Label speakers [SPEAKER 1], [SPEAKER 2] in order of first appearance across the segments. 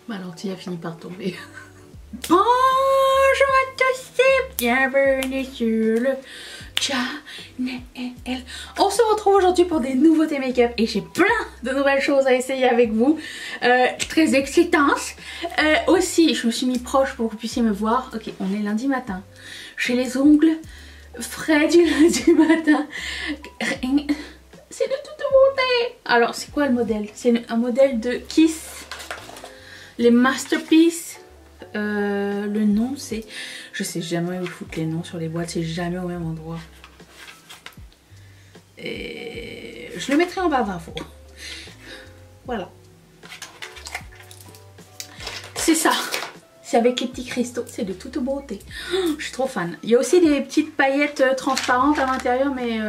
[SPEAKER 1] Ma lentille a fini par tomber. Bonjour à tous et bienvenue sur le channel. On se retrouve aujourd'hui pour des nouveautés make-up et j'ai plein de nouvelles choses à essayer avec vous. Très excitantes. Aussi, je me suis mis proche pour que vous puissiez me voir. Ok, on est lundi matin. J'ai les ongles frais du lundi matin. C'est de toute beauté. Alors, c'est quoi le modèle? C'est un modèle de Kiss. Les Masterpiece. Le nom c'est... Je sais jamais où foutre les noms sur les boîtes, c'est jamais au même endroit. Et je le mettrai en barre d'infos. Voilà. C'est ça. C'est avec les petits cristaux, c'est de toute beauté. Oh, je suis trop fan. Il y a aussi des petites paillettes transparentes à l'intérieur, mais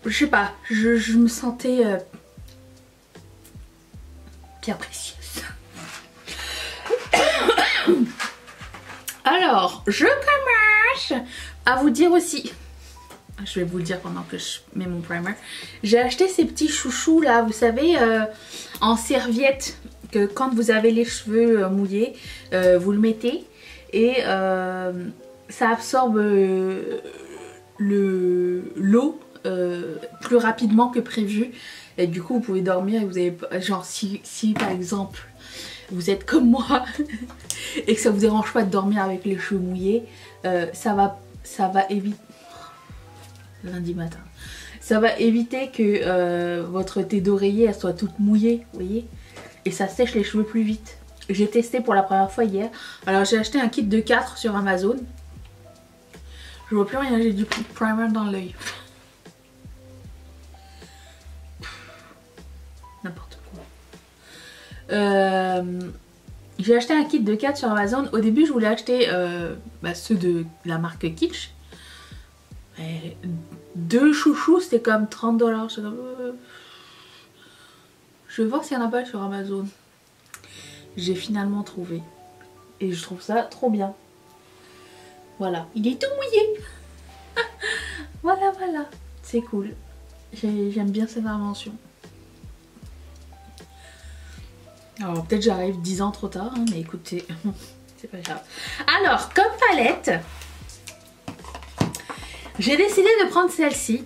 [SPEAKER 1] je sais pas, je me sentais pierre précieuse. Alors, je commence à vous dire aussi, je vais vous le dire pendant que je mets mon primer, j'ai acheté ces petits chouchous là, vous savez, en serviette, que quand vous avez les cheveux mouillés, vous le mettez et ça absorbe l'eau plus rapidement que prévu et du coup vous pouvez dormir et vous avez, genre si par exemple vous êtes comme moi et que ça vous dérange pas de dormir avec les cheveux mouillés, ça va éviter, lundi matin, ça va éviter que votre thé d'oreiller elle soit toute mouillée, vous voyez, et ça sèche les cheveux plus vite. J'ai testé pour la première fois hier. Alors j'ai acheté un kit de 4 sur Amazon. Je vois plus rien, j'ai du primer dans l'œil. N'importe quoi. J'ai acheté un kit de 4 sur Amazon. Au début je voulais acheter ceux de la marque Kitsch. Et 2 chouchous c'était comme 30$. Je vais voir s'il y en a pas sur Amazon. J'ai finalement trouvé. Et je trouve ça trop bien. Voilà. Il est tout mouillé. Voilà, voilà. C'est cool. J'aime bien cette invention. Alors peut-être j'arrive 10 ans trop tard, hein, mais écoutez, c'est pas grave. Alors, comme palette, j'ai décidé de prendre celle-ci.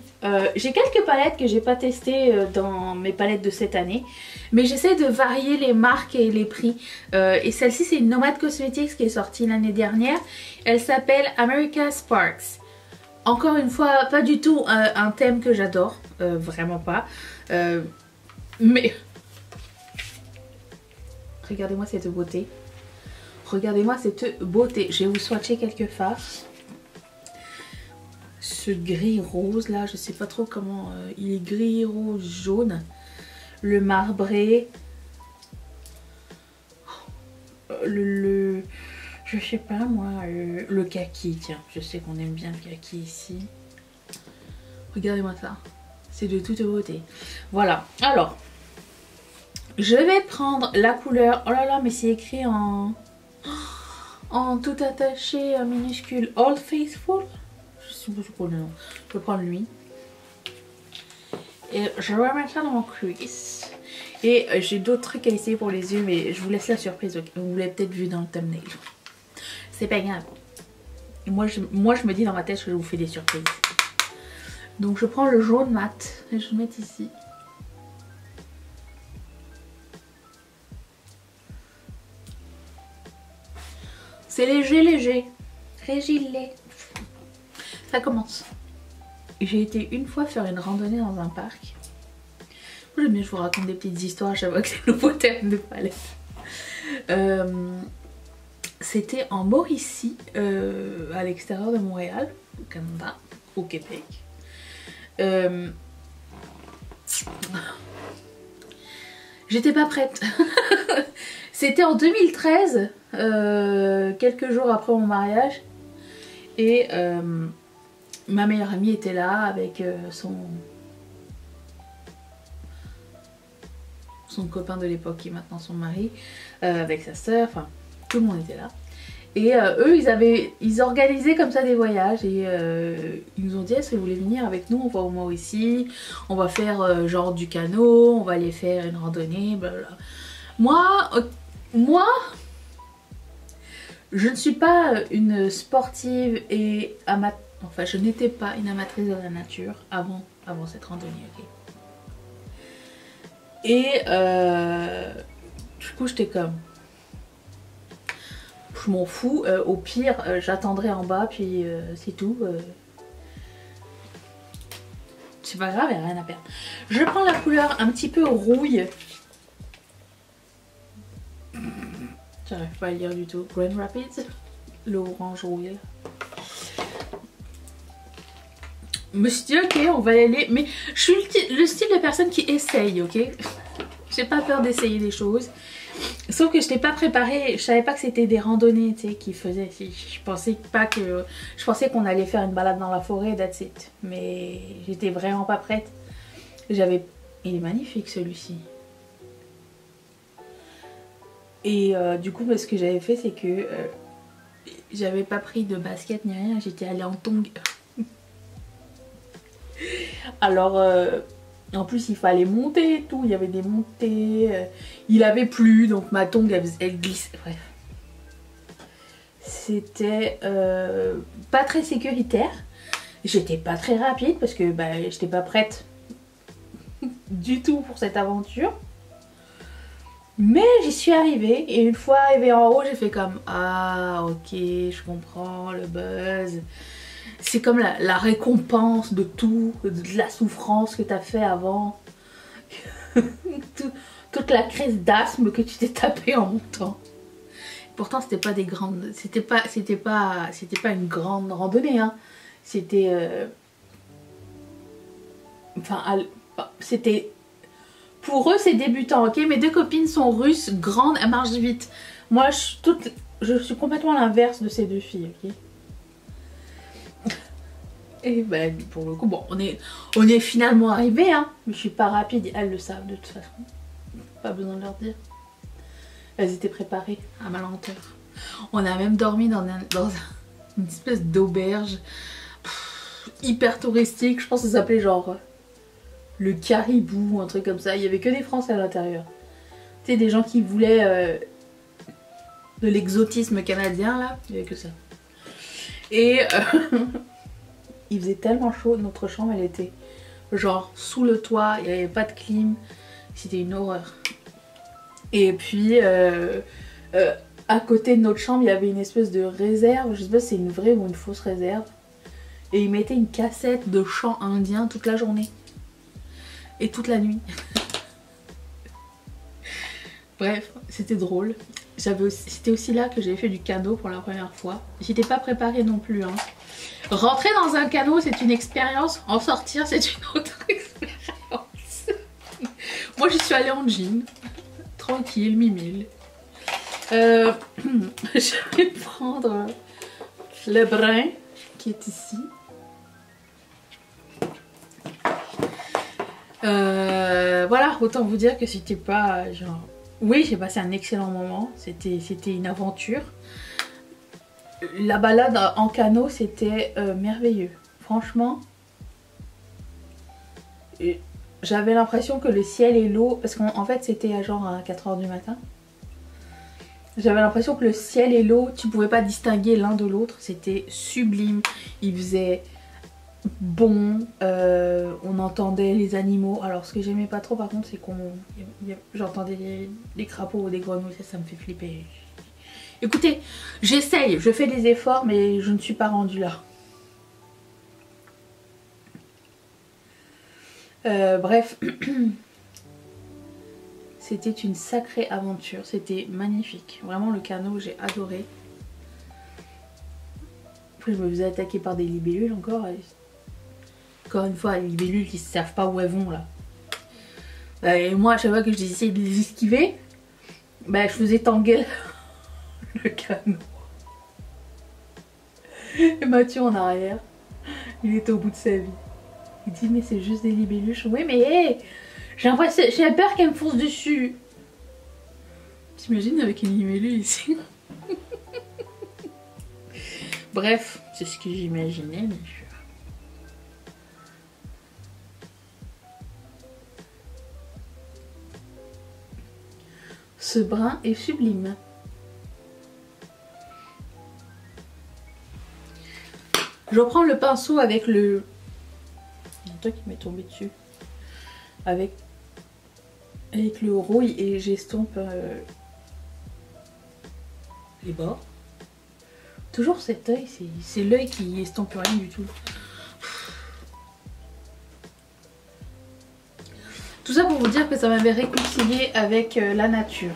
[SPEAKER 1] J'ai quelques palettes que j'ai pas testées dans mes palettes de cette année, mais j'essaie de varier les marques et les prix. Et celle-ci c'est une Nomad Cosmetics qui est sortie l'année dernière. Elle s'appelle America Sparks. Encore une fois, pas du tout un thème que j'adore, vraiment pas. Mais regardez-moi cette beauté. Regardez-moi cette beauté. Je vais vous swatcher quelques faces. Ce gris rose là, je sais pas trop comment, il est gris, rose, jaune, le marbré, je sais pas moi, le kaki, tiens, je sais qu'on aime bien le kaki ici. Regardez-moi ça, c'est de toute beauté. Voilà, alors, je vais prendre la couleur, oh là là, mais c'est écrit en tout attaché minuscule, Old Faithful. Je vais prendre lui et je vais mettre ça dans mon crease et j'ai d'autres trucs à essayer pour les yeux mais je vous laisse la surprise, okay. Vous l'avez peut-être vu dans le thumbnail, c'est pas grave. Moi je me dis dans ma tête que je vous fais des surprises. Donc je prends le jaune mat et je le mets ici. C'est léger, très gilet. Ça commence. J'ai été une fois faire une randonnée dans un parc. J'aime bien, je vous raconte des petites histoires à chaque fois que c'est un nouveau thème de palette. C'était en Mauricie, à l'extérieur de Montréal, au Canada, au Québec. J'étais pas prête. C'était en 2013, quelques jours après mon mariage. Et ma meilleure amie était là avec son copain de l'époque qui est maintenant son mari, avec sa soeur, enfin tout le monde était là. Et eux ils organisaient comme ça des voyages et ils nous ont dit est-ce que vous voulez venir avec nous, on va au Mauricie, on va faire genre du canot, on va aller faire une randonnée, blablabla. Moi Moi, je ne suis pas une sportive et amateur. Enfin, je n'étais pas une amatrice de la nature avant cette randonnée, ok. Et du coup, j'étais comme, je m'en fous. Au pire, j'attendrai en bas, puis c'est tout. C'est pas grave, il n'y a rien à perdre. Je prends la couleur un petit peu rouille. J'arrive pas à lire du tout. Grand Rapids, l'orange rouille. Je me suis dit, ok, on va y aller. Mais je suis le style de personne qui essaye, ok. J'ai pas peur d'essayer des choses. Sauf que je n'étais pas préparée, je savais pas que c'était des randonnées, tu sais, qui faisaient. Je pensais qu'on allait faire une balade dans la forêt, that's it. Mais j'étais vraiment pas prête. Il est magnifique celui-ci. Et du coup, ce que j'avais fait, c'est que j'avais pas pris de basket ni rien, j'étais allée en tongs. Alors, en plus, il fallait monter et tout, il y avait des montées, il avait plu, donc ma tongue, elle glissait, bref. C'était pas très sécuritaire, j'étais pas très rapide parce que j'étais pas prête du tout pour cette aventure. Mais j'y suis arrivée et une fois arrivée en haut, j'ai fait comme ah ok, je comprends le buzz. C'est comme la récompense de tout, de la souffrance que tu as fait avant. Toute la crise d'asthme que tu t'es tapé en montant. Pourtant c'était pas des grandes. C'était pas une grande randonnée, hein. C'était. C'était. Pour eux c'est débutant, ok. Mes deux copines sont russes, grandes, elles marchent vite. Moi je suis complètement l'inverse de ces deux filles, ok. Et pour le coup, bon, on est finalement arrivé, hein. Mais je suis pas rapide, elles le savent de toute façon. Pas besoin de leur dire. Elles étaient préparées à ma lenteur. On a même dormi dans une espèce d'auberge hyper touristique. Je pense que ça s'appelait genre le Caribou, un truc comme ça. Il y avait que des Français à l'intérieur. Tu sais, des gens qui voulaient de l'exotisme canadien, là. Il y avait que ça. Et il faisait tellement chaud, notre chambre elle était genre sous le toit, il n'y avait pas de clim, c'était une horreur. Et puis à côté de notre chambre il y avait une espèce de réserve, je sais pas si c'est une vraie ou une fausse réserve. Et ils mettaient une cassette de chant indien toute la journée. Et toute la nuit. Bref, c'était drôle. C'était aussi là que j'ai fait du canot pour la première fois. J'étais pas préparée non plus, hein. Rentrer dans un canot c'est une expérience, en sortir c'est une autre expérience. Moi j'y suis allée en jean, tranquille, mimile. Je vais prendre le brin qui est ici. Voilà, autant vous dire que c'était pas genre... Oui, j'ai passé un excellent moment, c'était une aventure. La balade en canot c'était merveilleux, franchement. J'avais l'impression que le ciel et l'eau, parce qu'en fait c'était genre à 4 h du matin. J'avais l'impression que le ciel et l'eau, tu pouvais pas distinguer l'un de l'autre, c'était sublime. Il faisait bon, on entendait les animaux. Alors ce que j'aimais pas trop par contre c'est j'entendais des crapauds ou des grenouilles, ça me fait flipper. Écoutez, j'essaye, je fais des efforts mais je ne suis pas rendue là. Bref, c'était une sacrée aventure, c'était magnifique. Vraiment le canot j'ai adoré. Après je me faisais attaquer par des libellules encore. Encore une fois, les libellules qui ne savent pas où elles vont là. Et moi à chaque fois que j'essayais de les esquiver, je faisais tanguer le canot. Et Mathieu en arrière, il était au bout de sa vie. Il dit mais c'est juste des libellules. Oui mais hey, j'ai peur qu'elle me fonce dessus. T'imagines avec une libellule ici. Bref, c'est ce que j'imaginais bien sûr. Ce brun est sublime. Je reprends le pinceau avec le... Il y a toi qui m'est tombé dessus. Avec le rouille et j'estompe les bords. Toujours cet œil, c'est l'œil qui estompe rien du tout. Tout ça pour vous dire que ça m'avait réconcilié avec la nature.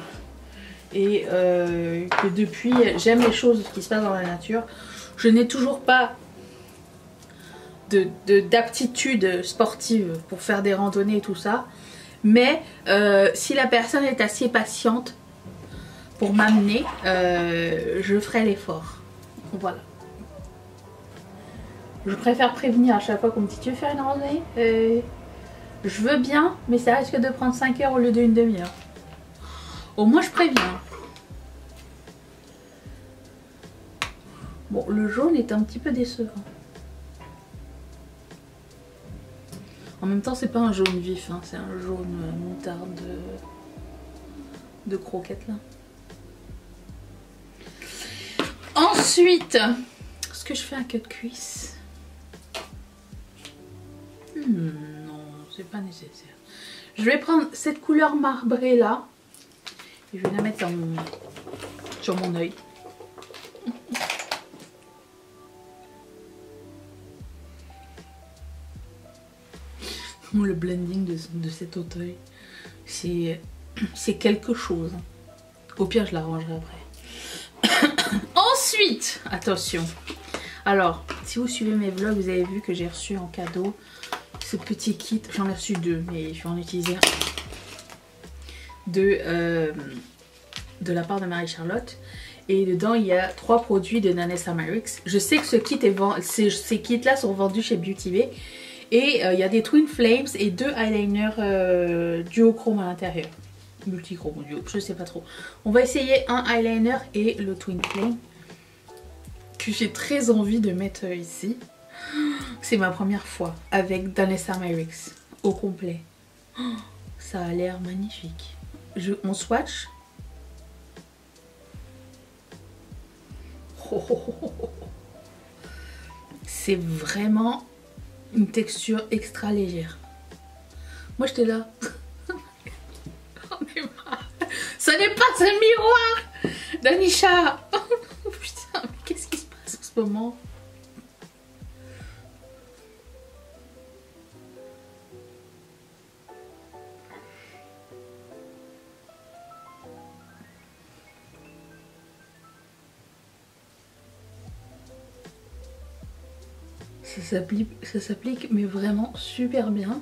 [SPEAKER 1] Et que depuis, j'aime les choses qui se passent dans la nature. Je n'ai toujours pas d'aptitude sportive pour faire des randonnées et tout ça. Mais si la personne est assez patiente pour m'amener, je ferai l'effort. Voilà. Je préfère prévenir à chaque fois qu'on me dit tu veux faire une randonnée, je veux bien, mais ça risque de prendre 5 heures au lieu d'une demi-heure. Au moins je préviens. Bon, le jaune est un petit peu décevant. En même temps, c'est pas un jaune vif, hein, c'est un jaune moutarde de croquette là. Ensuite, est-ce que je fais un cut de cuisse? Non, c'est pas nécessaire. Je vais prendre cette couleur marbrée là et je vais la mettre sur mon œil. Le blending de cet auteuil, c'est quelque chose. Au pire, je l'arrangerai après. Ensuite, attention. Alors, si vous suivez mes vlogs, vous avez vu que j'ai reçu en cadeau ce petit kit. J'en ai reçu 2, mais je vais en utiliser un. De la part de Marie-Charlotte. Et dedans, il y a 3 produits de Nanessa Marix. Je sais que ces kits-là sont vendus chez Beauty Bay. Et il y a des Twin Flames et 2 eyeliners duochrome à l'intérieur. Multichrome, duo, je sais pas trop. On va essayer un eyeliner et le Twin Flame. Que j'ai très envie de mettre ici. C'est ma première fois avec Nanessa Marix au complet. Ça a l'air magnifique. On swatch. C'est vraiment une texture extra légère. Moi j'étais là. Ce n'est pas un miroir d'Anisha. Putain, mais qu'est-ce qui se passe en ce moment? Ça s'applique mais vraiment super bien.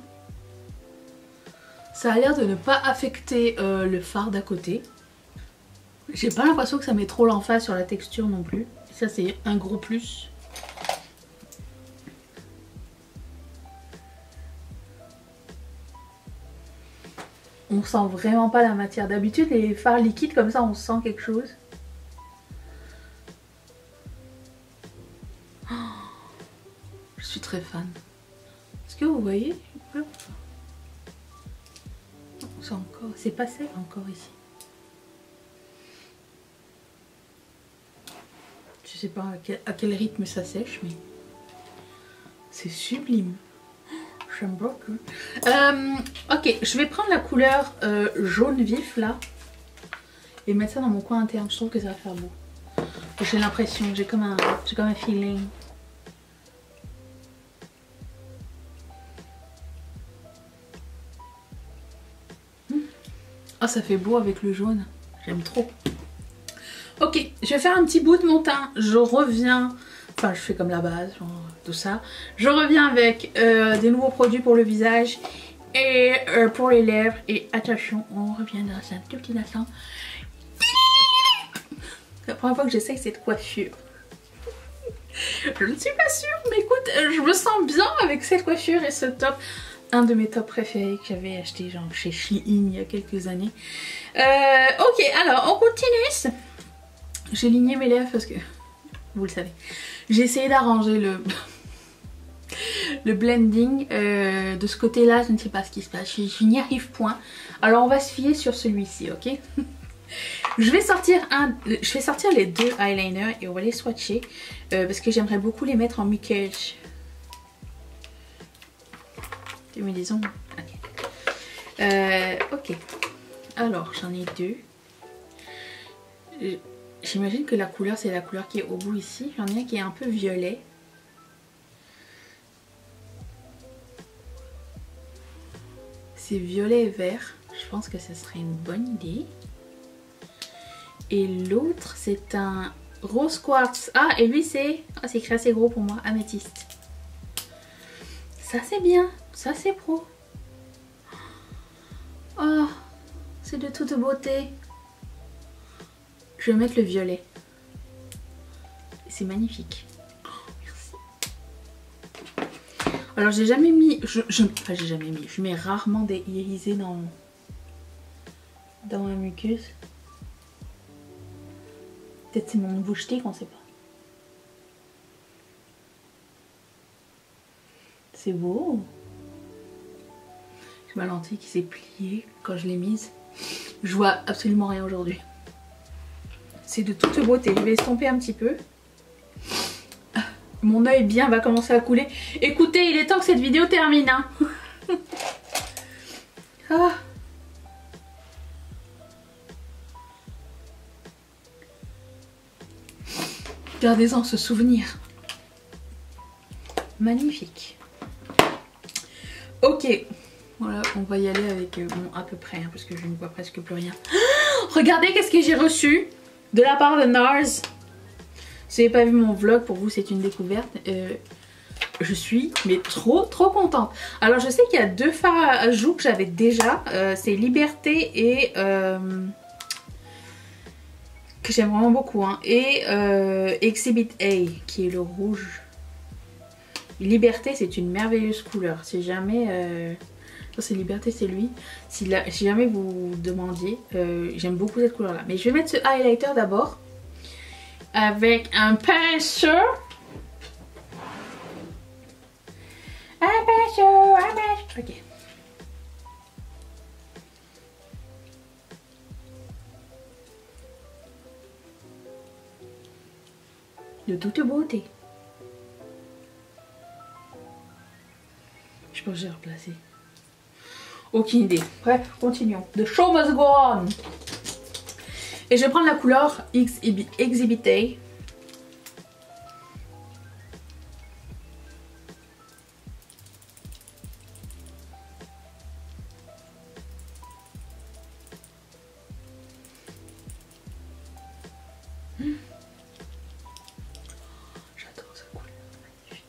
[SPEAKER 1] Ça a l'air de ne pas affecter le fard d'à côté. J'ai pas l'impression que ça met trop l'emphase sur la texture non plus. Ça c'est un gros plus. On sent vraiment pas la matière. D'habitude les fards liquides comme ça on sent quelque chose. Je suis très fan. Est-ce que vous voyez? C'est pas sec encore ici. Je sais pas à quel rythme ça sèche, mais c'est sublime. J'aime beaucoup. Ok, je vais prendre la couleur jaune vif là et mettre ça dans mon coin interne. Je trouve que ça va faire beau. J'ai l'impression, j'ai comme un feeling. Oh, ça fait beau avec le jaune. J'aime trop. Ok, je vais faire un petit bout de mon teint. Je reviens. Enfin, je fais comme la base, genre, tout ça. Je reviens avec des nouveaux produits pour le visage et pour les lèvres. Et attention, on revient dans un tout petit instant. C'est la première fois que j'essaye cette coiffure. Je ne suis pas sûre, mais écoute, je me sens bien avec cette coiffure et ce top. Un de mes tops préférés que j'avais acheté genre chez Shein il y a quelques années. Ok, alors on continue. J'ai ligné mes lèvres parce que, vous le savez, j'ai essayé d'arranger le blending de ce côté là. Je ne sais pas ce qui se passe, je n'y arrive point. Alors on va se fier sur celui-ci, ok? Je vais sortir les deux eyeliners et on va les swatcher parce que j'aimerais beaucoup les mettre en muqueuses. Tu me disons. Ok. Alors j'en ai deux. J'imagine que la couleur c'est la couleur qui est au bout ici. J'en ai un qui est un peu violet. C'est violet et vert. Je pense que ce serait une bonne idée. Et l'autre c'est un rose quartz. Ah et lui c'est... Ah, c'est écrit assez gros pour moi. Améthyste. Ça c'est bien. Ça c'est pro. Oh, c'est de toute beauté. Je vais mettre le violet. C'est magnifique. Oh, merci. Alors j'ai jamais mis... j'ai jamais mis. Je mets rarement des irisés dans ma muqueuse. Peut-être c'est mon nouveau shtick, on sait pas. C'est beau. J'ai ma lentille qui s'est pliée quand je l'ai mise. Je vois absolument rien aujourd'hui. C'est de toute beauté. Je vais estomper un petit peu. Mon œil bien va commencer à couler. Écoutez, il est temps que cette vidéo termine. Hein. Ah. Gardez-en ce souvenir. Magnifique. Ok. Voilà, on va y aller avec bon, à peu près, hein, parce que je ne vois presque plus rien. Regardez qu'est-ce que j'ai reçu de la part de NARS. Si vous n'avez pas vu mon vlog, pour vous c'est une découverte. Je suis mais trop contente. Alors je sais qu'il y a deux fards à joues que j'avais déjà. C'est Liberté et... que j'aime vraiment beaucoup. Hein, et Exhibit A, qui est le rouge. Liberté, c'est une merveilleuse couleur. Si jamais... c'est Liberté, c'est lui. Si jamais vous demandiez, j'aime beaucoup cette couleur là. Mais je vais mettre ce highlighter d'abord avec un pinceau. Ok. De toute beauté. Je pense que j'ai replacé. Aucune idée. Bref, continuons. The show must go on. Et je vais prendre la couleur Exhibit A. J'adore cette couleur. Magnifique.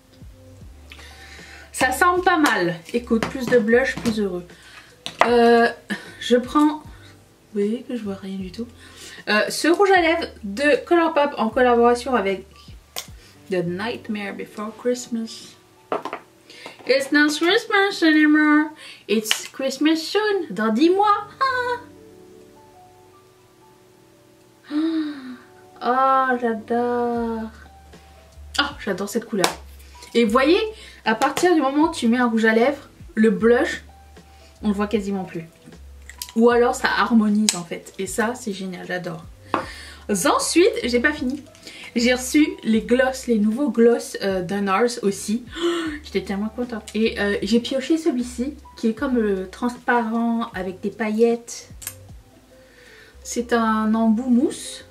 [SPEAKER 1] Ça sent pas mal. Écoute, plus de blush, plus heureux. Je prends... Vous voyez que je vois rien du tout. Ce rouge à lèvres de Colourpop en collaboration avec The Nightmare Before Christmas. It's not Christmas anymore. It's Christmas soon. Dans 10 mois. Oh, j'adore. Oh, j'adore cette couleur. Et vous voyez, à partir du moment où tu mets un rouge à lèvres, le blush, on le voit quasiment plus. Ou alors ça harmonise en fait. Et ça, c'est génial, j'adore. Ensuite, j'ai pas fini. J'ai reçu les gloss, les nouveaux gloss d'un NARS aussi. Oh, j'étais tellement contente. Et j'ai pioché celui-ci, qui est comme transparent avec des paillettes. C'est un embout mousse.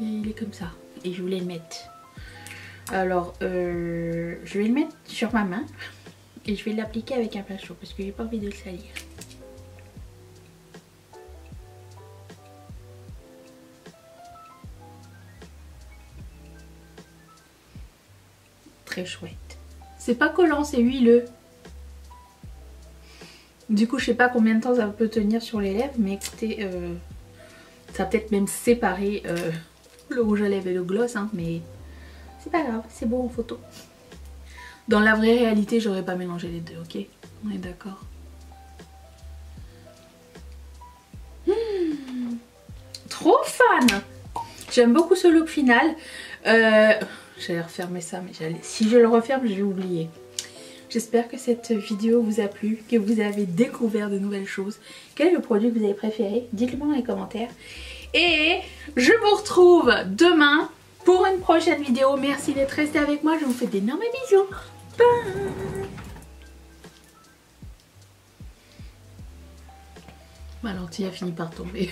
[SPEAKER 1] Et il est comme ça. Et je voulais le mettre. Alors, je vais le mettre sur ma main. Et je vais l'appliquer avec un pinceau parce que j'ai pas envie de le salir. Très chouette. C'est pas collant, c'est huileux. Du coup, je sais pas combien de temps ça peut tenir sur les lèvres, mais écoutez, ça va peut-être même séparer le rouge à lèvres et le gloss, hein, mais c'est pas grave, c'est beau en photo. Dans la vraie réalité, j'aurais pas mélangé les deux, ok? On est d'accord. Trop fan! J'aime beaucoup ce look final. J'allais refermer ça, mais si je le referme, je vais oublier. J'espère que cette vidéo vous a plu, que vous avez découvert de nouvelles choses. Quel est le produit que vous avez préféré? Dites-le moi dans les commentaires. Et je vous retrouve demain pour une prochaine vidéo. Merci d'être resté avec moi. Je vous fais d'énormes bisous. Bye. Ma lentille a fini par tomber.